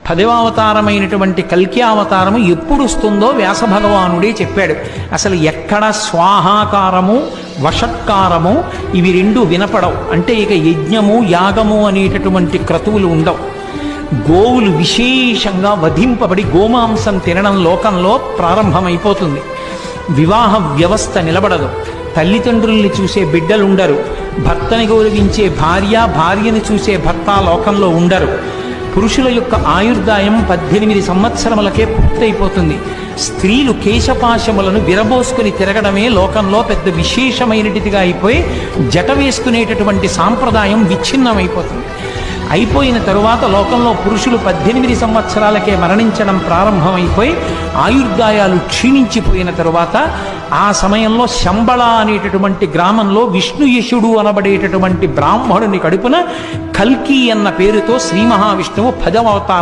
పదవావతారమైనటువంటి కల్కి అవతారము ఎప్పుడు వస్తుందో వ్యాస భగవానుడే చెప్పాడు. అసలు ఎక్కడ స్వాహాకారము వషట్కారము ఇవి రెండు వినపడవు. అంటే ఇక యజ్ఞము యాగము అనేటటువంటి క్రతువులు ఉండవు. గోవులు విశేషంగా వధింపబడి గోమాంసం తినడం లోకంలో ప్రారంభమైపోతుంది. వివాహ వ్యవస్థ నిలబడదు. తల్లిదండ్రుల్ని చూసే బిడ్డలు ఉండరు. భర్తని గౌరవించే భార్య, భార్యని చూసే భర్త లోకంలో ఉండరు. పురుషుల యొక్క ఆయుర్దాయం 18 సంవత్సరములకే పూర్తయిపోతుంది. స్త్రీలు కేశపాశములను విరబోసుకుని తిరగడమే లోకంలో పెద్ద విశేషమైనటిదిగా అయిపోయి జట వేసుకునేటటువంటి సాంప్రదాయం విచ్ఛిన్నమైపోతుంది. అయిపోయిన తరువాత లోకంలో పురుషులు 18 సంవత్సరాలకే మరణించడం ప్రారంభమైపోయి ఆయుర్దాయాలు క్షీణించిపోయిన తరువాత ఆ సమయంలో శంబళ అనేటటువంటి గ్రామంలో విష్ణుయశుడు అనబడేటటువంటి బ్రాహ్మణుని కడుపున కల్కి అన్న పేరుతో శ్రీ మహావిష్ణువు 10వ అవతారం